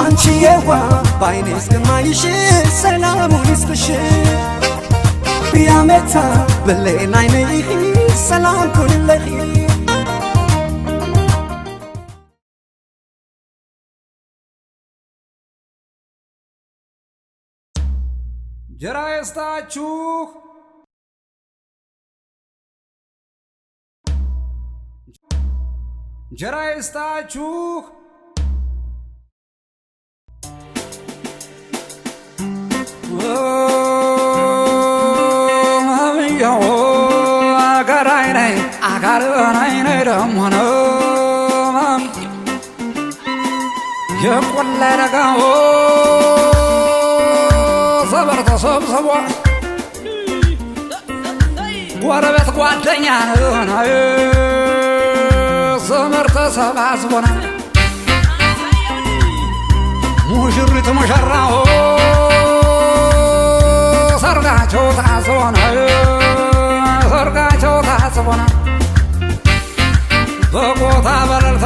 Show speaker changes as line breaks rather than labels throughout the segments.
አንቺዬዋ ባይኔ እስከማይሽ ሰላሙን ይስጥሽ ቢያመታ በሌን አይነይህ ሰላም ኩልለኺ
ጀራ ይስጣችሁ ጀራ ይስጣችሁ አጋራይናይ ደሞ ነው የቆላ ረጋው ሰበር ተሰብስቦ ጎረቤት ጓደኛ ነው ዘመር ተሰባስቦ ሙሽሪት ሙሽራው ሰርጋቸው ታስቦ ሰርጋቸው ታስቦ በቦታ በረልታ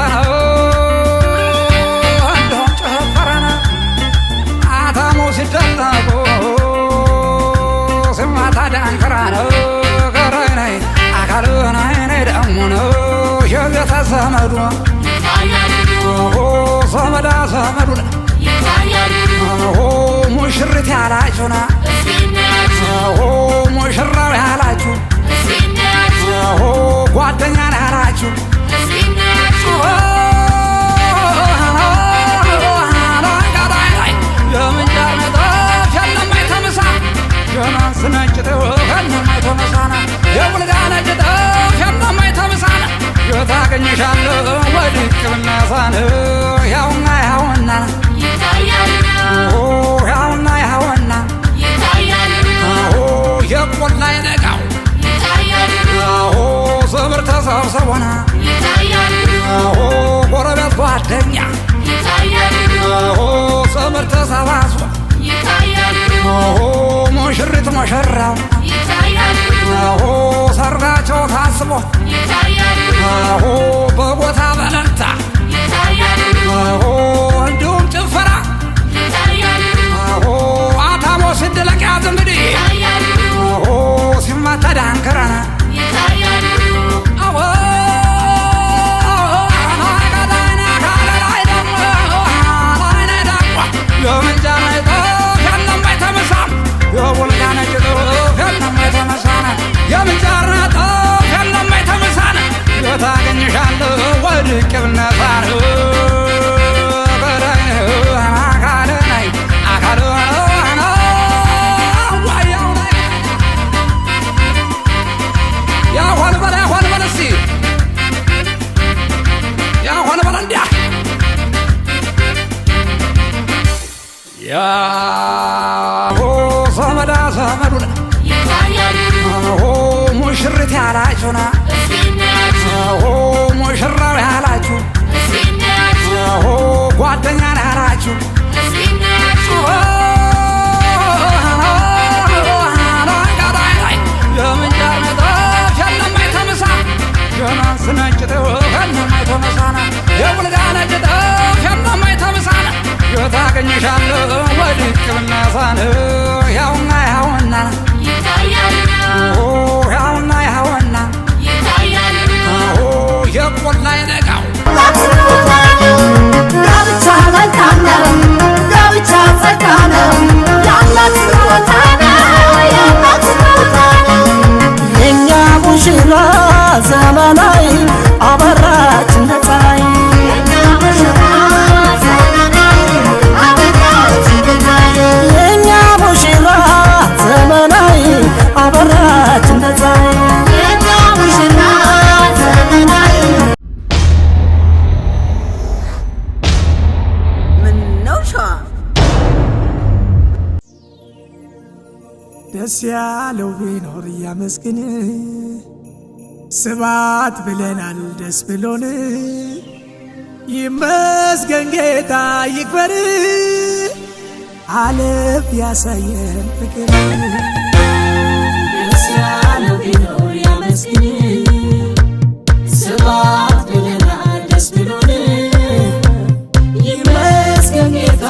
እንደውም ጨፈረና አታሞ ሲደለቁ ስማታ ዳንከራ ነው ገራይናይ አካልናይ ደሞ ነው የቤተ ዘመዱ ዘመዳ ዘመዱ ሙሽሪት ያላችሁና ሙሽራው ያላችሁ ጓደኛ ያላችሁ የምንጃር ነጠፍ የለማይ ተምሳ የናንስ ነጭ ጥፍ የለማይ ተመሳና የቡልጋ ነጭ ጥፍ የለማይ ተምሳና የታገኝሻለሁ ወድቅ ብናሳን ያውና ያውና ያውና ያውና የቆላ የነጋው ዘምር ተሰብሰቦና ጎረቤት ጓደኛ ዘምር ተሰባስቦ ሙሽሪት ሙሽራው ሰርጋቸው ታስቦ በቦታ በለልታ እንዲሁም ጭፈራ አታሞ ሲደለቅ ያዝ እንግዲህ ሲማታ ዳንከራና የምንጃር ነጠፍ የለማይ ተመሳ የቡልጋ ነጭ ጥፍ የለማይ ተመሳና የምንጃር ነጠፍ የለማይ ተመሳና የታገኝሻለሁ ወድቅ ብነሳን አካልናይ ያሆን በል እስቲ ያሆን በል እንዲያ ያሆ ዘመዳ ዘመዱ ሙሽሪት ያላችሁና ሙሽራው ያላችሁ ጓደኛ ያላችሁ የምንጃር ነጠፍ የለማይ ተምሳ የናንስ ነጭ ጥፍ የለማይ ተመሳና የቡልጋ ነጭ ጥፍ የለማይ ተምሳና የታገኝሻለሁ ወድቅ ብናሳን ያውና ያውና ያውና ያውና የቆላ የነጋው
ጋብቻ መልካም ነው ጋብቻ ጸጋ ነው ያላት ቦታ ነው ያላት ቦታ ነው የኛ ሙሽራ ዘመናዊ አበራች እንደ ፀሐይ የኛ ሙሽራ ዘመናዊ አበራች እንደ ፀሐይ የኛ ሙሽራ ዘመናዊ አበራች እንደ ፀሐይ የኛ ሙሽራ ዘመናዊ
ደስ ያለው ቢኖር ያመስግን ስባት ብለናል ደስ ብሎን ይመስገን ጌታ ይክበር አለፍ ያሳየን ፍቅር
ደስ ያለው ቢኖር ያመስግን ስባት ብለናል ደስ ብሎን ይመስገን ጌታ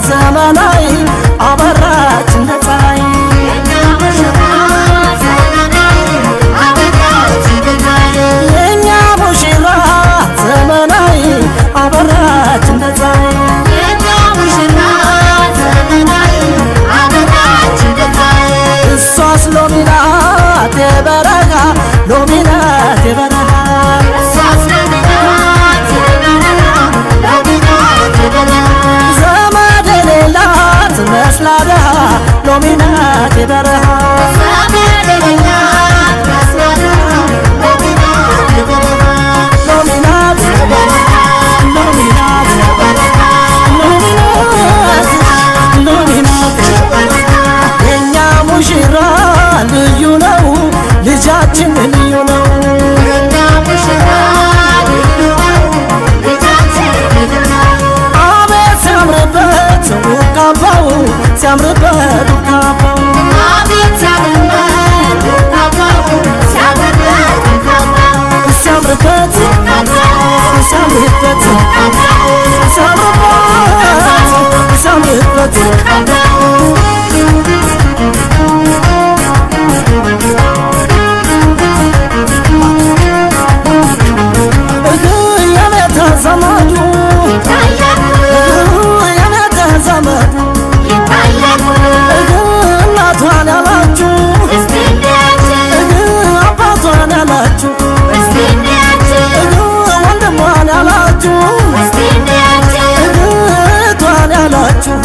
ዘመናዊ አበራች እንደ ፀሐይ የእኛ ሙሽራ ዘመናዊ አበራች እንደ ፀሐይ እሷስ ሎሚ ናት የበረሃ ሎሚ ናት የበረሃ ዘመድ የሌላት መስላ ደሃ ሎሚ ናት የበረሃ የእኛ ሙሽራ ልዩ ነው ልጃችን ልዩ ነው አቤት ሲያምርበት ውቃባው ሲያምርበት ውቃባው ሲያምርበት ሲያምርበት ሲያምርበት ዘመዱ የቤተ ዘመዱ እናቷን ያላችሁ አባቷን ያላችሁ ወንድሟን ያላችሁ እህቷን ያላችሁ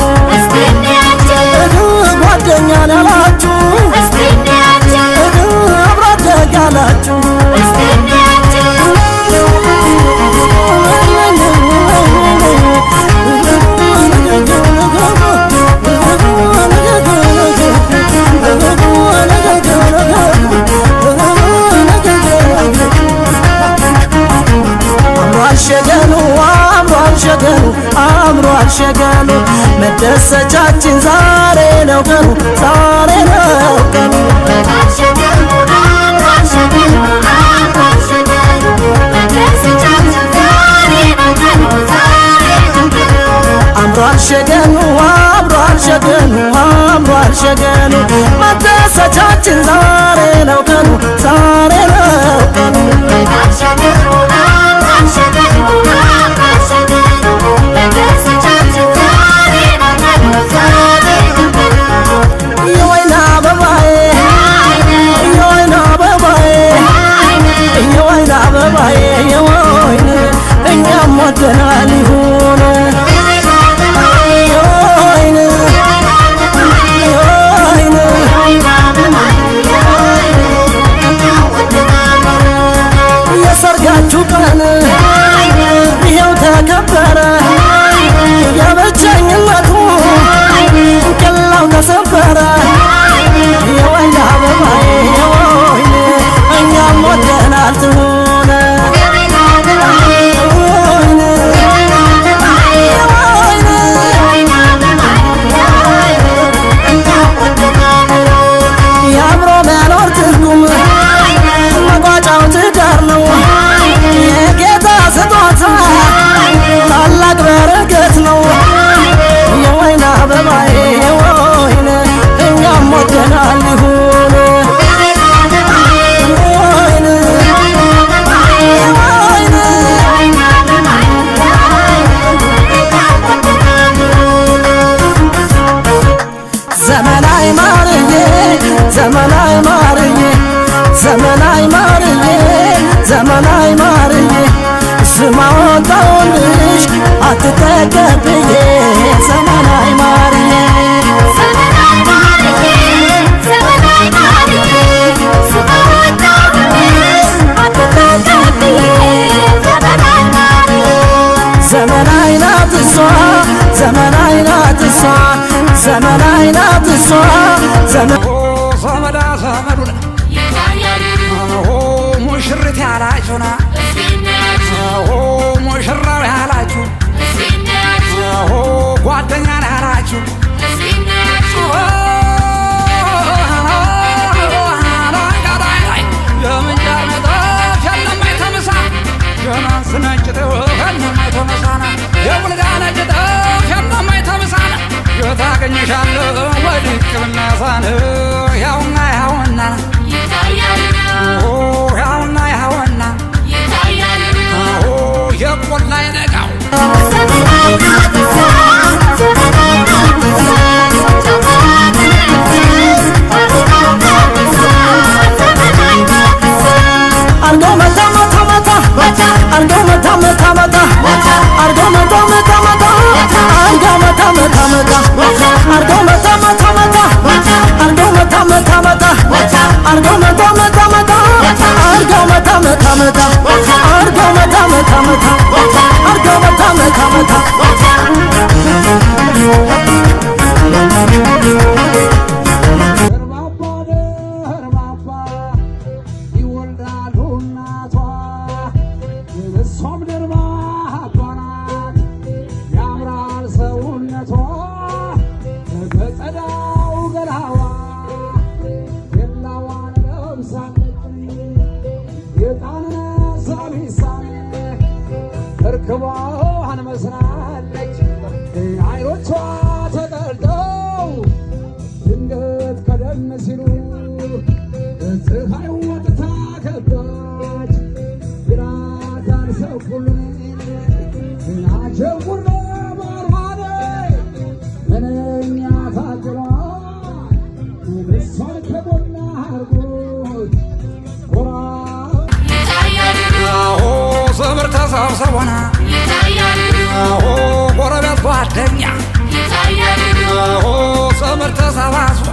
ጓደኛን ያላችሁ አብሮ አደግ ያላችሁ አምሯል ሸገኑ መደሰቻችን ዛሬ ነው ቀኑ ዛሬ ነው ቀኑ አምሯል ሸገኑ አምሯል ሸገኑ አምሯል ሸገኑ መደሰቻችን ዛሬ ነው ቀኑ ዛሬ ነው ቀኑ የወይን አበባዬ የወይን አበባዬ የወይን አበባዬ የወይን እኛም ወደናል ይሁን የወይን የሰርጋችሁ ቀን ይኸው ተከበረ የብቸኝነቱ ቄላው ተሰበረ የወይን አበባዬ የወይን እኛም ወደናል ትሁን የአብሮ መኖር ትርጉም መቋጫው ትዳር ነው የጌታ ስጦታ ታላቅ በረከት ነው የወይን አበባዬ የወይን እኛም ወደናል ይሁን ዘመናዊ ማርዬ ዘመናዊ ማርዬ ዘመናዊ ማርዬ ዘመናዊ ማርዬ ስማ ወጣሁልሽ አትጠገብዬ ዘመናዊ ማርዬ ዘመናዊ ናት እሷ ዘመናዊ ናት እሷ ዘመናዊ ናት እሷ
ዘመዳ ዘመዱን ሙሽሪት ያላችሁና ሙሽራው ያላችሁ ጓደኛ ያላችሁ የምንጃር መጣፍ ያለማይተምሳ የናንስ ነጭ ጥፍ ያለማይተመሳና የቡልጋ ነጭ ጥፍ ያለማይተምሳና
አርገው መታ መታ መታ አርገው መታ መታ መታ አርገው መታ መታ መታ አርገው መታ መታ መታ
እርክቧን መስላለች አይኖቿ ተጠልጠው ድንገት ቀደም ሲሉ ፀሐይ ወጥታ ከበች ይራዳን ሰው ሁሉ ናጀጉር ማርማደ ምንኛ ታድሏል እሷን ከጎና አርጎት ጎራ ዘመር ተሰብሰቡና ጎረቤት ጓደኛ ዘመር ተሰባስቦ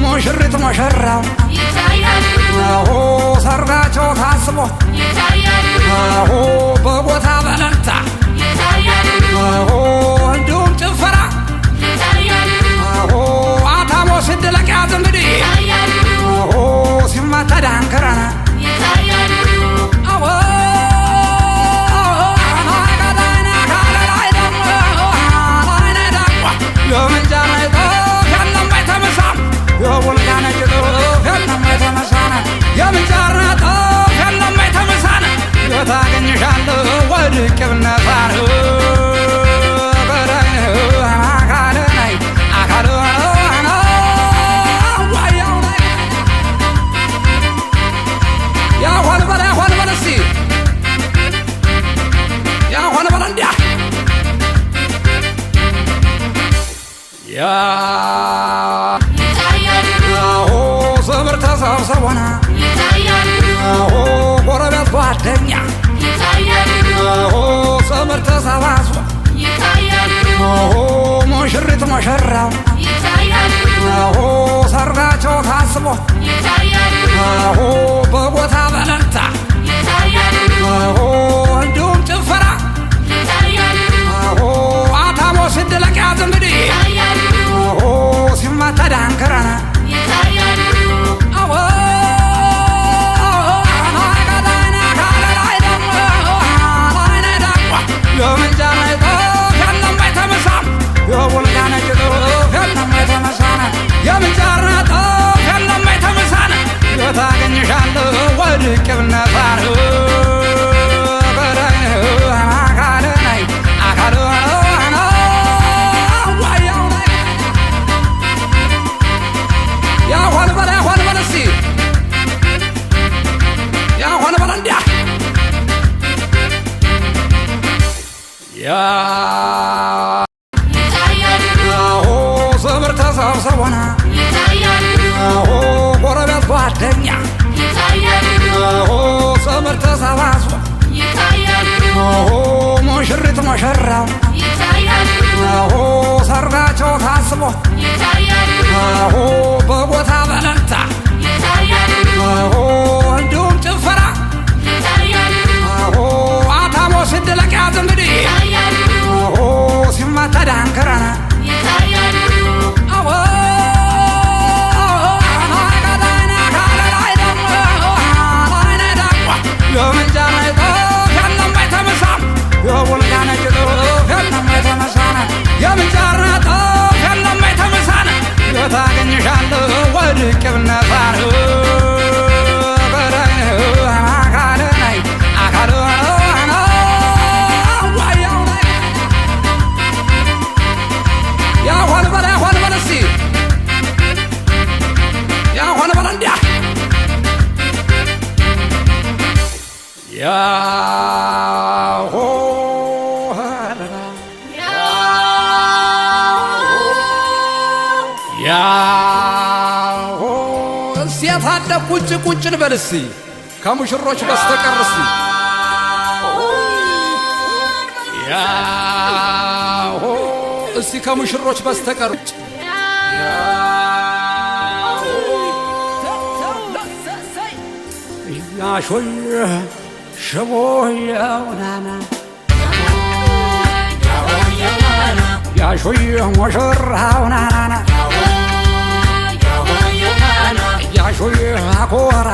ሙሽሪት ሙሽራው ሰርጋቸው ታስቦ በቦታ በለልታ እንዲሁም ጭፈራ አታሞ ሲድለቅ ያዝ እንግዲህ ሲመታ ዳንክረና ታገኝሻለሁ ወድቄ ብነሳር አካልነይ አካል ያሆን በላ ያሆን በላ እስቲ ያሆን በላ እንዲያ ዘመር ተሰብሰቡና ጎረቤት ጓደኛ ዘመር ተሰባስቦ ሙሽሪት ሙሽራው ሰርጋቸው ታስቦ በቦታ በለልታ እንዲሁም ጭፈራ አታሞ ሲድለቅ ያዝ እንግዲህ ሲመታ ዳንክረና ታገኝሻለሁ ወድቄ ብነሳር አካልነይ አካል ያሆን በላ ያሆን በላ እስቲ ያሆን በላ እንዲያ ዘመር ተሰብሰቡና ጎረቤት ጓደኛ ዘመር ተሰባስቦ ሙሽሪት ሙሽራው ሰርጋቸው ታስቦ በቦታ በለልታ እንዲሁም ጭፈራ አታሞ ሲድለቅ ያዝ እንግዲህ ሲመታ ዳንክረና ታገኝሻለሁ ወድቄ ብነሳር አካልነይ አካል ያሆን በላ ያሆን በላ እስቲ ያሆን በላ እንዲያ የታደ ቁጭ ቁጭ እንበል እስቲ ከሙሽሮች በስተቀር እስቲ እስቲ ከሙሽሮች በስተቀር አሾይ ሽቦየው ናና ያሾይ ሙሽራው ናና ያሾይ አኮራ